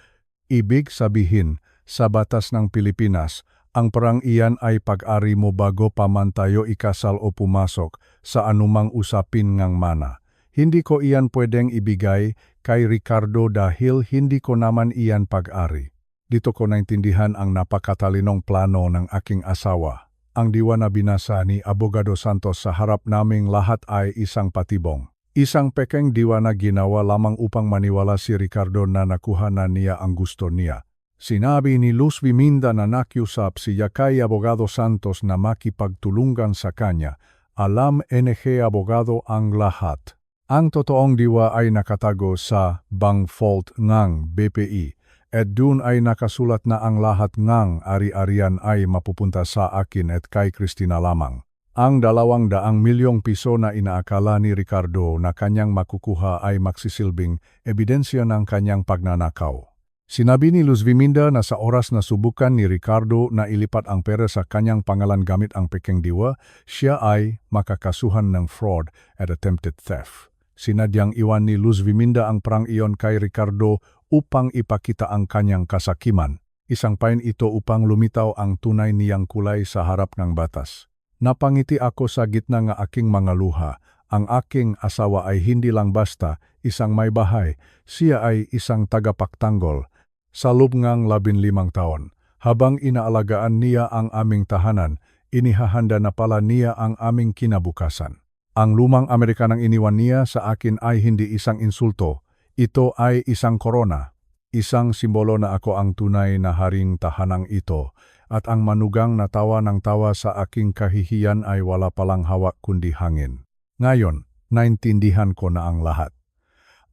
Ibig sabihin, sa batas ng Pilipinas, ang perang iyan ay pag-ari mo bago pa man tayo ikasal o pumasok sa anumang usapin ng mana. Hindi ko iyan pwedeng ibigay kay Ricardo dahil hindi ko naman iyan pag-ari. Dito ko naintindihan ang napakatalinong plano ng aking asawa. Ang diwa na binasa ni Abogado Santos sa harap naming lahat ay isang patibong. Isang pekeng diwa na ginawa lamang upang maniwala si Ricardo na nakuha na niya ang gusto niya. Sinabi ni Luz Viminda na nakiusap siya kay Abogado Santos na makipagtulungan sa kanya. Alam NG Abogado ang lahat. Ang totoong diwa ay nakatago sa bank vault ng BPI. At dun ay nakasulat na ang lahat ng ari-arian ay mapupunta sa akin at kay Christina lamang. Ang 200 milyong piso na inaakala ni Ricardo na kanyang makukuha ay magsisilbing ebidensya ng kanyang pagnanakaw. Sinabi ni Luz Viminda na sa oras na subukan ni Ricardo na ilipat ang pera sa kanyang pangalan gamit ang pekeng diwa, siya ay makakasuhan ng fraud at attempted theft. Sinadyang iwan ni Luz Viminda ang perang iyon kay Ricardo upang ipakita ang kanyang kasakiman. Isang pain ito upang lumitaw ang tunay niyang kulay sa harap ng batas. Napangiti ako sa gitna ng aking mga luha. Ang aking asawa ay hindi lang basta isang may bahay, siya ay isang tagapagtanggol. Sa loob ng 15 taon, habang inaalagaan niya ang aming tahanan, inihahanda na pala niya ang aming kinabukasan. Ang lumang Amerikanang iniwan niya sa akin ay hindi isang insulto. Ito ay isang korona, isang simbolo na ako ang tunay na haring tahanang ito, at ang manugang na tawa ng tawa sa aking kahihiyan ay wala palang hawak kundi hangin. Ngayon, naintindihan ko na ang lahat.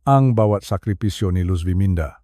Ang bawat sakripisyo ni Luz Viminda,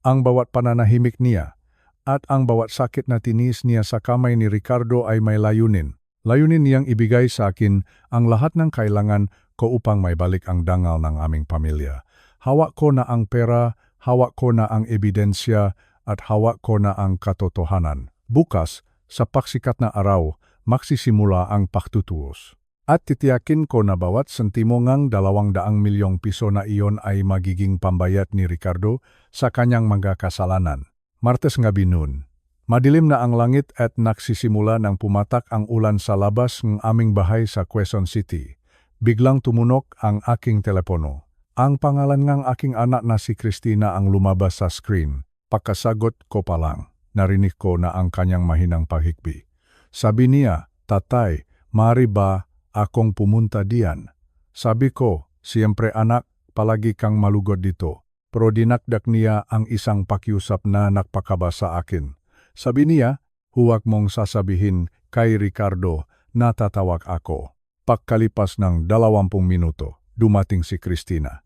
ang bawat pananahimik niya, at ang bawat sakit na tinis niya sa kamay ni Ricardo ay may layunin. Layunin niyang ibigay sa akin ang lahat ng kailangan ko upang may balik ang dangal ng aming pamilya. Hawak ko na ang pera, hawak ko na ang ebidensya, at hawak ko na ang katotohanan. Bukas, sa paksikat na araw, Magsisimula ang pagtutuos. At titiyakin ko na bawat sentimo ngang 200 milyong piso na iyon ay magiging pambayad ni Ricardo sa kanyang mga kasalanan. Martes gabi noon. Madilim na ang langit at nagsisimula ng pumatak ang ulan sa labas ng aming bahay sa Quezon City. Biglang tumunok ang aking telepono. Ang pangalan ng aking anak na si Christina ang lumabas sa screen. Pagkasagot ko pa lang, narinig ko na ang kanyang mahinang paghikbi. Sabi niya, "Tatay, maaari ba akong pumunta diyan?" Sabi ko, "Siyempre anak, palagi kang malugod dito." Pero dinakdak niya ang isang pakiusap na nagpakaba sa akin. Sabi niya, "Huwag mong sasabihin kay Ricardo na tatawag ako." Pagkalipas ng 20 minuto, dumating si Christina.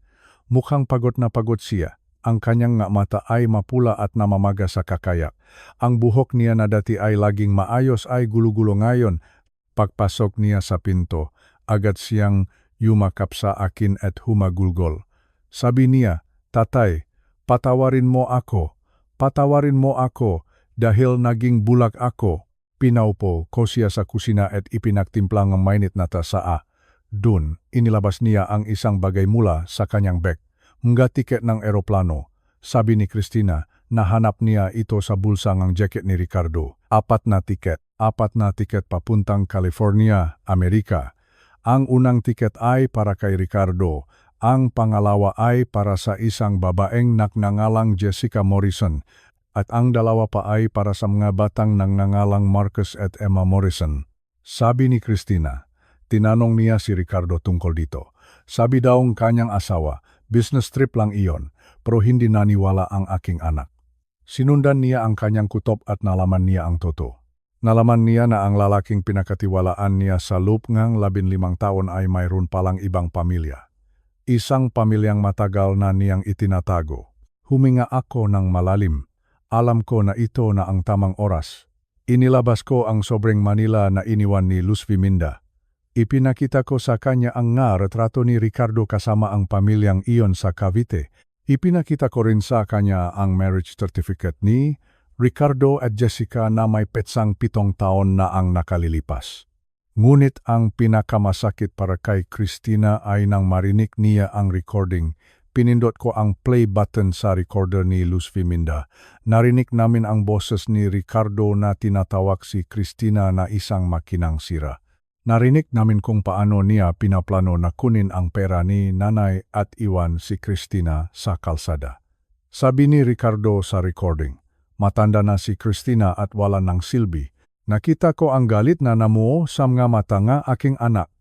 Mukhang pagod na pagod siya. Ang kanyang mata ay mapula at namamaga sa kakayak. Ang buhok niya na dati ay laging maayos ay gulo-gulo ngayon. Pagpasok niya sa pinto, agad siyang yumakap sa akin at humagulgol. Sabi niya, "Tatay, patawarin mo ako. Patawarin mo ako dahil naging bulag ako." Pinaupo ko siya sa kusina at ipinagtimplang ang mainit na tsaa. Doon, inilabas niya ang isang bagay mula sa kanyang bag. Mga tiket ng eroplano. Sabi ni Christina, nahanap niya ito sa bulsa ng jacket ni Ricardo. 4 na tiket. 4 na tiket papuntang California, Amerika. Ang unang tiket ay para kay Ricardo. Ang pangalawa ay para sa isang babaeng nagngangalang Jessica Morrison. At ang dalawa pa ay para sa mga batang nagngangalang Marcus at Emma Morrison. Sabi ni Christina, tinanong niya si Ricardo tungkol dito. Sabi daw ng kanyang asawa, business trip lang iyon, pero hindi naniwala ang aking anak. Sinundan niya ang kanyang kutob at nalaman niya ang totoo. Nalaman niya na ang lalaking pinakatiwalaan niya sa loob ng 15 taon ay mayroon palang ibang pamilya. Isang pamilyang matagal na niyang itinatago. Huminga ako ng malalim. Alam ko na ito na ang tamang oras. Inilabas ko ang sobrang Manila na iniwan ni Luz Viminda. Ipinakita ko sa kanya ang retrato ni Ricardo kasama ang pamilyang iyon sa Cavite. Ipinakita ko rin sa kanya ang marriage certificate ni Ricardo at Jessica na may petsang 7 taon na ang nakalilipas. Ngunit ang pinakamasakit para kay Christina ay nang marinig niya ang recording. Pinindot ko ang play button sa recorder ni Luz Viminda. Narinig namin ang boses ni Ricardo na tinatawag si Christina na isang makinang sira. Narinig namin kung paano niya pinaplano na kunin ang pera ni nanay at iwan si Christina sa kalsada. Sabi ni Ricardo sa recording, "Matanda na si Christina at wala ng silbi. Nakita ko ang galit na namuo sa mga mata ng aking anak.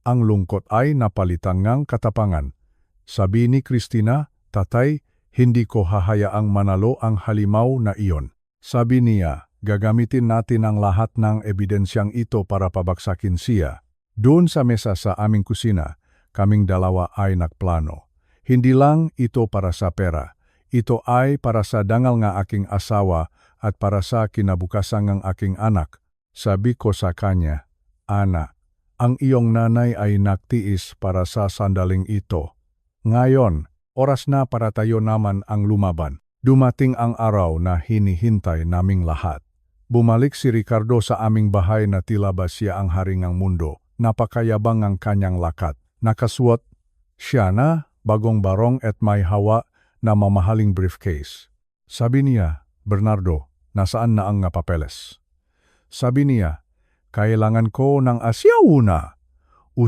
Ang lungkot ay napalitan ng katapangan." Sabi ni Christina, "Tatay, hindi ko hahayaang manalo ang halimaw na iyon." Sabi niya, "Gagamitin natin ang lahat ng ebidensyang ito para pabagsakin siya." Doon sa mesa sa aming kusina, kaming dalawa ay nagplano. Hindi lang ito para sa pera. Ito ay para sa dangal ng aking asawa at para sa kinabukasan ng aking anak. Sabi ko sa kanya, "Anak, ang iyong nanay ay nagtiis para sa sandaling ito. Ngayon, oras na para tayo naman ang lumaban." Dumating ang araw na hinihintay naming lahat. Bumalik si Ricardo sa aming bahay na tila ba siya ang hari ng mundo. Napakayabang ang kanyang lakat. Nakasuot siya na bagong barong at may hawa na mamahaling briefcase. Sabi niya, "Bernardo, nasaan na ang papeles?" Sabi niya, "Kailangan ko ng asyauna."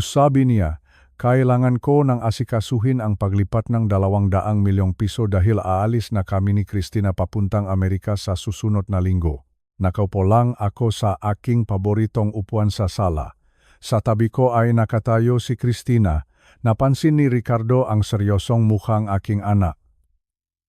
Sabi niya, "Kailangan ko ng asikasuhin ang paglipat ng 200 milyong piso dahil aalis na kami ni Christina papuntang Amerika sa susunod na linggo." Nakaupo lang ako sa aking paboritong upuan sa sala. Sa tabi ko ay nakatayo si Christina. Napansin ni Ricardo ang seryosong mukhang aking anak.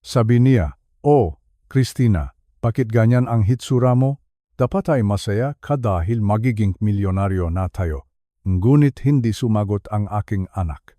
Sabi niya, "Oh, Christina, bakit ganyan ang hitsura mo? Dapat ay masaya ka dahil magiging milyonaryo na tayo." Ngunit hindi sumagot ang aking anak.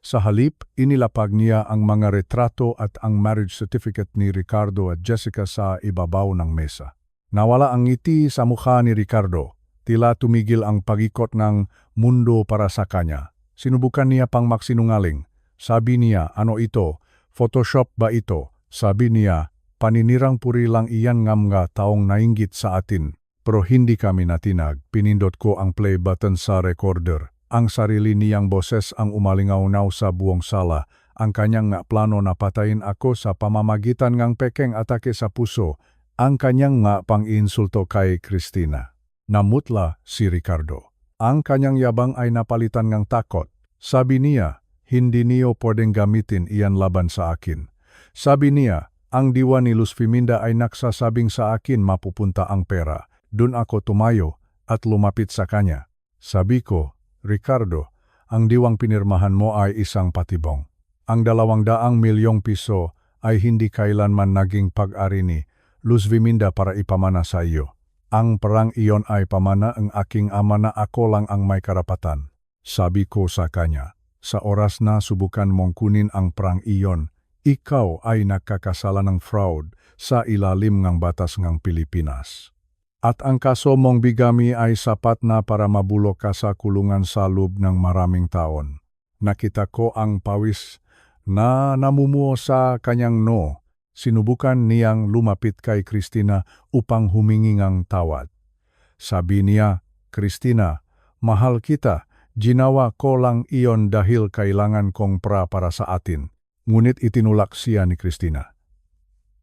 Sa halip, inilapag niya ang mga retrato at ang marriage certificate ni Ricardo at Jessica sa ibabaw ng mesa. Nawala ang ngiti sa mukha ni Ricardo. Tila tumigil ang pag-ikot ng mundo para sa kanya. Sinubukan niya pang magsinungaling. Sabi niya, "Ano ito? Photoshop ba ito?" Sabi niya, "Paninirang puri lang iyan ng mga taong nainggit sa atin." Pero hindi kami natinag. Pinindot ko ang play button sa recorder. Ang sarili niyang boses ang umalingaw-naw sa buong sala. Ang kanyang nga plano na patayin ako sa pamamagitan ng pekeng atake sa puso. Ang kanyang nga pang-insulto kay Christina. Namutla si Ricardo. Ang kanyang yabang ay napalitan ng takot. Sabi niya, hindi niyo pwedeng gamitin iyan laban sa akin. Sabi niya, ang diwa ni Luz Viminda ay nagsasabing sa akin mapupunta ang pera. Dun ako tumayo at lumapit sa kanya. Sabi ko, Ricardo, ang diwang pinirmahan mo ay isang patibong. Ang 200 milyong piso ay hindi kailanman naging pag-ari ni Luz Viminda para ipamana sa iyo. Ang perang iyon ay pamana ang aking ama na ako lang ang may karapatan. Sabi ko sa kanya, sa oras na subukan mong kunin ang perang iyon, ikaw ay nakakasala ng fraud sa ilalim ng batas ng Pilipinas. At ang kaso mong bigami ay sapat na para mabulok ka sa kulungan sa loob ng maraming taon. Nakita ko ang pawis na namumuo sa kanyang no. Sinubukan niyang lumapit kay Christina upang humingi ng tawad. Sabi niya, Christina, mahal kita, ginawa ko lang iyon dahil kailangan kong para sa atin. Ngunit itinulak siya ni Christina.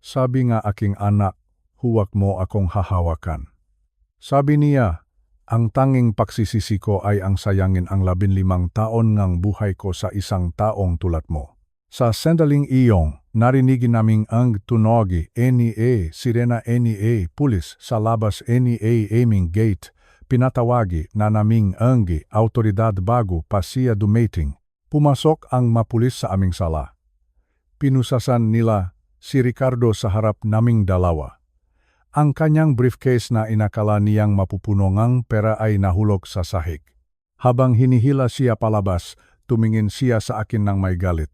Sabi nga aking anak, huwag mo akong hahawakan. Sabi niya, ang tanging pagsisisi ko ay ang sayangin ang 15 taon ng buhay ko sa isang taong tulad mo. Sa sandaling iyong, narinigin naming ang tunogi, NEA, sirena NEA, pulis, sa labas NEA aiming gate, pinatawagi na naming anggi, autoridad bago pa siya dumating. Pumasok ang mapulis sa aming sala. Pinusasan nila si Ricardo sa harap naming dalawa. Ang kanyang briefcase na inakala niyang mapupuno ngang pera ay nahulog sa sahig. Habang hinihila siya palabas, tumingin siya sa akin ng may galit.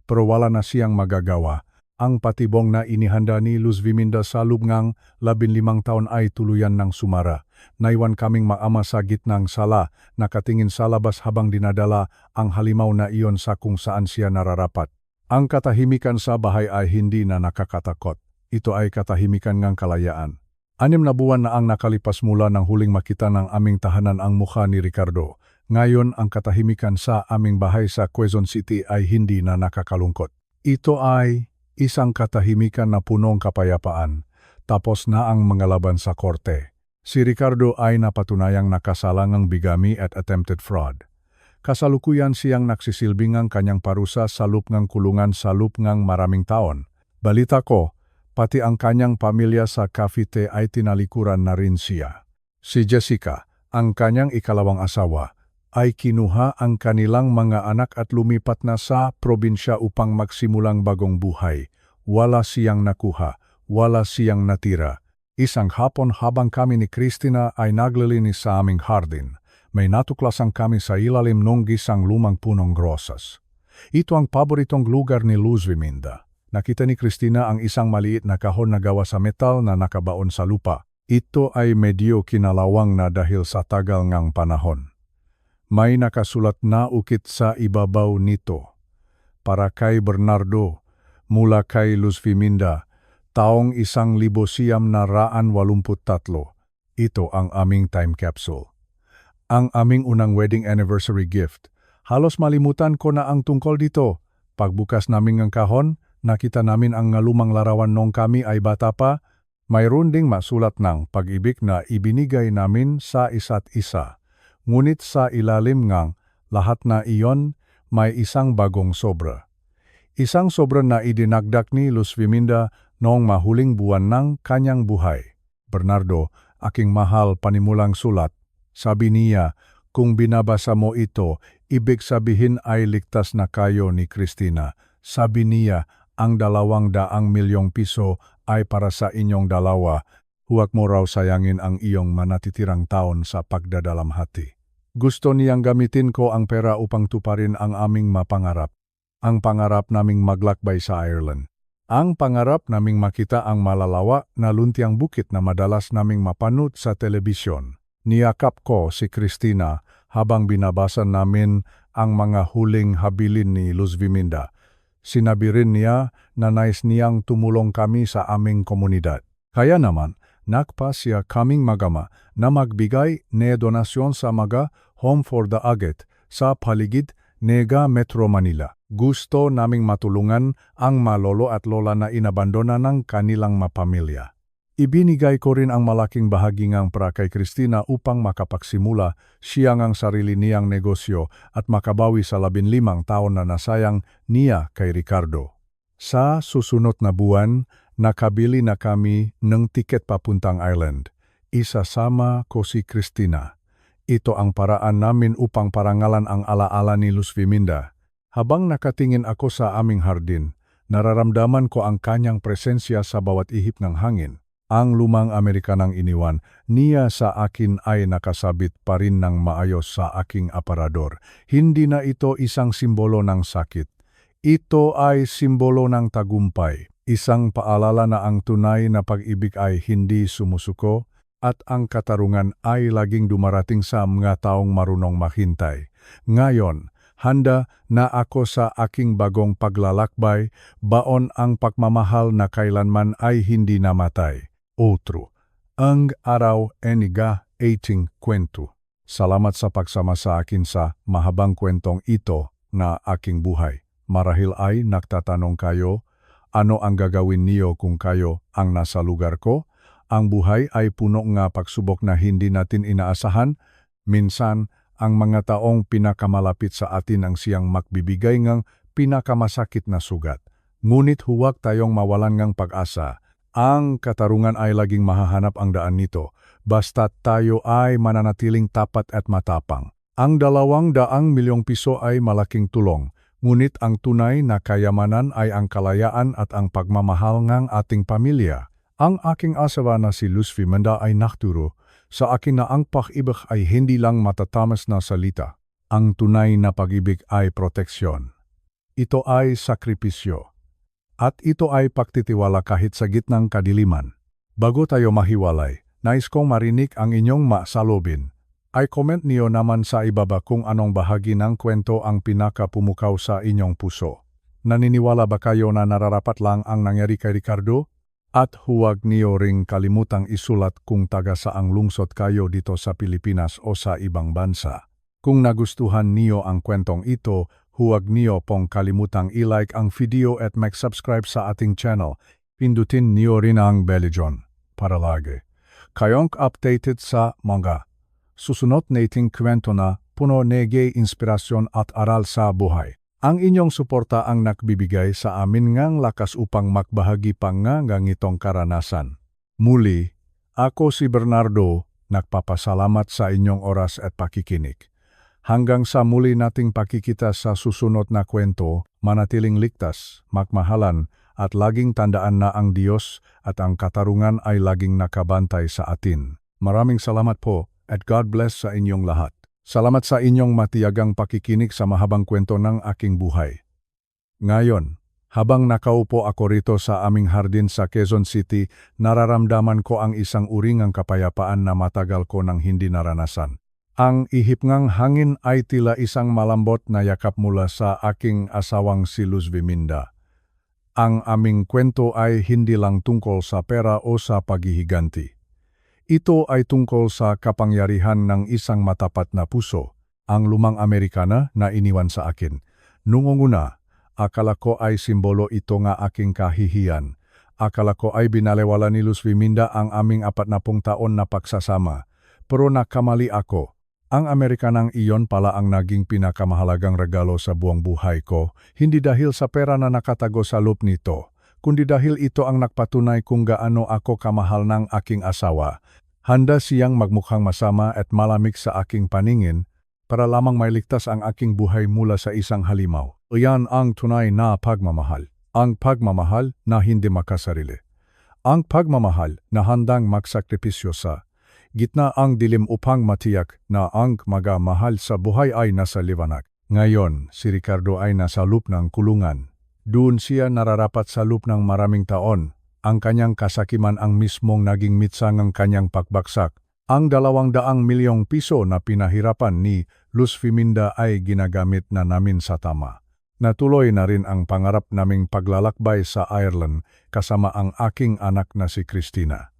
Pero wala na siyang magagawa. Ang patibong na inihanda ni Luz Viminda sa loob ng 15 taon ay tuluyan ng sumara. Naiwan kaming maama sa gitnang sala, nakatingin sa labas habang dinadala ang halimaw na iyon sa kung saan siya nararapat. Ang katahimikan sa bahay ay hindi na nakakatakot. Ito ay katahimikan ng kalayaan. 6 na buwan na ang nakalipas mula ng huling makita ng aming tahanan ang mukha ni Ricardo. Ngayon ang katahimikan sa aming bahay sa Quezon City ay hindi na nakakalungkot. Ito ay isang katahimikan na punong kapayapaan. Tapos na ang mga laban sa korte. Si Ricardo ay napatunayang nakasalang ng bigami at attempted fraud. Kasalukuyan siyang nagsisilbing ang kanyang parusa sa loob ng kulungan sa loob ng maraming taon. Balita ko, pati ang kanyang pamilya sa Cavite ay tinalikuran na rin siya. Si Jessica, ang kanyang ikalawang asawa, ay kinuha ang kanilang mga anak at lumipat na sa probinsya upang magsimulang bagong buhay. Wala siyang nakuha, wala siyang natira. Isang hapon habang kami ni Christina ay naglilinis sa aming hardin, may natuklasan kami sa ilalim ng isang lumang punong rosas. Ito ang paboritong lugar ni Luz Viminda. Nakita ni Christina ang isang maliit na kahon na gawa sa metal na nakabaon sa lupa. Ito ay medyo kinalawang na dahil sa tagal ngang panahon. May nakasulat na ukit sa ibabaw nito. Para kay Bernardo, mula kay Luz Viminda, taong 1983. Ito ang aming time capsule. Ang aming unang wedding anniversary gift. Halos malimutan ko na ang tungkol dito. Pagbukas namin ng kahon, nakita namin ang lumang larawan nung kami ay bata pa. Mayroon ding masulat ng pag-ibig na ibinigay namin sa isa't isa. Ngunit sa ilalim ng lahat na iyon, may isang bagong sobra. Isang sobra na idinagdag ni Luz Viminda noong mahuling buwan ng kanyang buhay. Bernardo, aking mahal, panimulang sulat. Sabi niya, kung binabasa mo ito, ibig sabihin ay ligtas na kayo ni Christina. Sabi niya, ang 200 milyong piso ay para sa inyong dalawa. Huwag mo raw sayangin ang iyong manatitirang taon sa pagdadalamhati. Gusto niyang gamitin ko ang pera upang tuparin ang aming mapangarap. Ang pangarap naming maglakbay sa Ireland. Ang pangarap naming makita ang malalawa na luntiang bukit na madalas naming mapanood sa telebisyon. Niyakap ko si Christina habang binabasa namin ang mga huling habilin ni Luz Viminda. Sinabi rin niya na nais niyang tumulong kami sa aming komunidad. Kaya naman, nakpa siya kaming magama na magbigay ne donasyon sa mga Home for the Aged sa paligid Nega Metro Manila. Gusto naming matulungan ang malolo at lola na inabandona ng kanilang mapamilya. Ibinigay ko rin ang malaking bahagi ng para kay Christina upang makapagsimula siya ng sarili niyang negosyo at makabawi sa 15 taon na nasayang niya kay Ricardo. Sa susunod na buwan, nakabili na kami ng tiket papuntang Ireland. Isasama ko si Christina. Ito ang paraan namin upang parangalan ang alaala ni Luz Viminda. Habang nakatingin ako sa aming hardin, nararamdaman ko ang kanyang presensya sa bawat ihip ng hangin. Ang lumang Amerikanang iniwan niya sa akin ay nakasabit pa rin ng maayos sa aking aparador. Hindi na ito isang simbolo ng sakit. Ito ay simbolo ng tagumpay. Isang paalala na ang tunay na pag-ibig ay hindi sumusuko at ang katarungan ay laging dumarating sa mga taong marunong maghintay. Ngayon, handa na ako sa aking bagong paglalakbay, baon ang pagmamahal na kailanman ay hindi namatay. Otro, ang araw eniga 18 kwento. Salamat sa pagsama sa akin sa mahabang kwentong ito na aking buhay. Marahil ay nagtatanong kayo, ano ang gagawin niyo kung kayo ang nasa lugar ko? Ang buhay ay puno nga pagsubok na hindi natin inaasahan. Minsan, ang mga taong pinakamalapit sa atin ang siyang magbibigay ng pinakamasakit na sugat. Ngunit huwag tayong mawalan ng pag-asa. Ang katarungan ay laging mahahanap ang daan nito, basta tayo ay mananatiling tapat at matapang. Ang 200 milyong piso ay malaking tulong, ngunit ang tunay na kayamanan ay ang kalayaan at ang pagmamahal ng ating pamilya. Ang aking asawa na si Luz Viminda ay nakturo sa akin na ang pag-ibig ay hindi lang matatamas na salita. Ang tunay na pag-ibig ay proteksyon. Ito ay sakripisyo. At ito ay pagtitiwala kahit sa gitnang kadiliman. Bago tayo mahiwalay, nais kong marinig ang inyong masalobin. Ay comment niyo naman sa ibaba kung anong bahagi ng kwento ang pinakapumukaw sa inyong puso. Naniniwala ba kayo na nararapat lang ang nangyari kay Ricardo? At huwag niyo ring kalimutang isulat kung taga saang lungsod kayo dito sa Pilipinas o sa ibang bansa. Kung nagustuhan niyo ang kwentong ito, huwag niyo pong kalimutang i-like ang video at mag-subscribe sa ating channel. Pindutin niyo rin ang bell icon para lagi kayong updated sa mga susunod nating kwento na puno ng inspirasyon at aral sa buhay. Ang inyong suporta ang nagbibigay sa amin ngang lakas upang magbahagi pa ngang itong karanasan. Muli, ako si Bernardo, nagpapasalamat sa inyong oras at pakikinig. Hanggang sa muli nating pakikita sa susunod na kwento, manatiling ligtas, magmahalan, at laging tandaan na ang Diyos at ang katarungan ay laging nakabantay sa atin. Maraming salamat po at God bless sa inyong lahat. Salamat sa inyong matiyagang pakikinig sa mahabang kwento ng aking buhay. Ngayon, habang nakaupo ako rito sa aming hardin sa Quezon City, nararamdaman ko ang isang uringang kapayapaan na matagal ko nang hindi naranasan. Ang ihip ngang hangin ay tila isang malambot na yakap mula sa aking asawang si Luz Viminda. Ang aming kwento ay hindi lang tungkol sa pera o sa paghihiganti. Ito ay tungkol sa kapangyarihan ng isang matapat na puso, ang lumang Amerikana na iniwan sa akin. Noong una, akala ko ay simbolo ito nga aking kahihiyan. Akala ko ay binalewala ni Luz Viminda ang aming 40 taon na pagsasama. Pero nakamali ako. Ang Amerikanang iyon pala ang naging pinakamahalagang regalo sa buong buhay ko, hindi dahil sa pera na nakatago sa loob nito, kundi dahil ito ang nagpatunay kung gaano ako kamahal ng aking asawa. Handa siyang magmukhang masama at malamig sa aking paningin para lamang mailigtas ang aking buhay mula sa isang halimaw. Iyan ang tunay na pagmamahal. Ang pagmamahal na hindi makasarili. Ang pagmamahal na handang magsakripisyo sa gitna ang dilim upang matiyak na ang magmahal sa buhay ay nasa liwanag. Ngayon, si Ricardo ay nasa loob ng kulungan. Doon siya nararapat sa loob ng maraming taon. Ang kanyang kasakiman ang mismong naging mitsa ng kanyang pagbagsak. Ang 200 milyong piso na pinahirapan ni Luz Viminda ay ginagamit na namin sa tama. Natuloy na rin ang pangarap naming paglalakbay sa Ireland kasama ang aking anak na si Christina.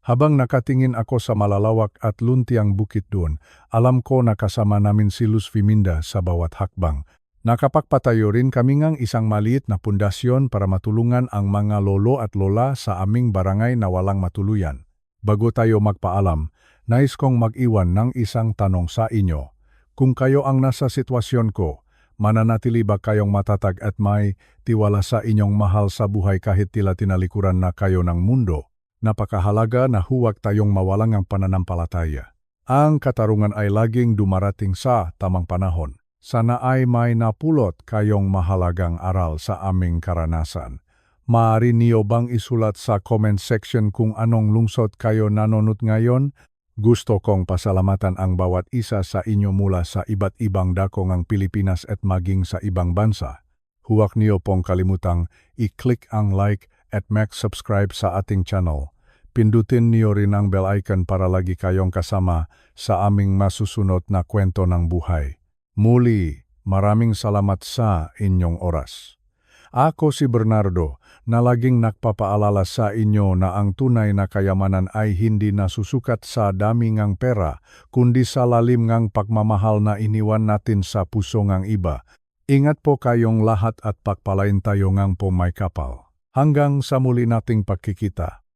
Habang nakatingin ako sa malalawak at luntiang bukit doon, alam ko na kasama namin si Luz Fiminda sa bawat hakbang. Nakapagpatayo rin kami ngang isang maliit na pundasyon para matulungan ang mga lolo at lola sa aming barangay na walang matuluyan. Bago tayo magpaalam, nais kong mag-iwan ng isang tanong sa inyo. Kung kayo ang nasa sitwasyon ko, mananatili ba kayong matatag at may tiwala sa inyong mahal sa buhay kahit tila tinalikuran na kayo ng mundo? Napakahalaga na huwag tayong mawalang ang pananampalataya. Ang katarungan ay laging dumarating sa tamang panahon. Sana ay may napulot kayong mahalagang aral sa aming karanasan. Maaari niyo bang isulat sa comment section kung anong lungsod kayo nanonood ngayon? Gusto kong pasalamatan ang bawat isa sa inyo mula sa iba't ibang dako ng Pilipinas at maging sa ibang bansa. Huwag niyo pong kalimutang i-click ang like at mag-subscribe sa ating channel. Pindutin niyo rin ang bell icon para lagi kayong kasama sa aming masusunod na kwento ng buhay. Muli, maraming salamat sa inyong oras. Ako si Bernardo, na laging nagpapaalala sa inyo na ang tunay na kayamanan ay hindi nasusukat sa dami ngang pera, kundi sa lalim ngang pagmamahal na iniwan natin sa puso ngang iba. Ingat po kayong lahat at pagpalain tayo ngang po may kapal. Hanggang sa muli nating pagkikita.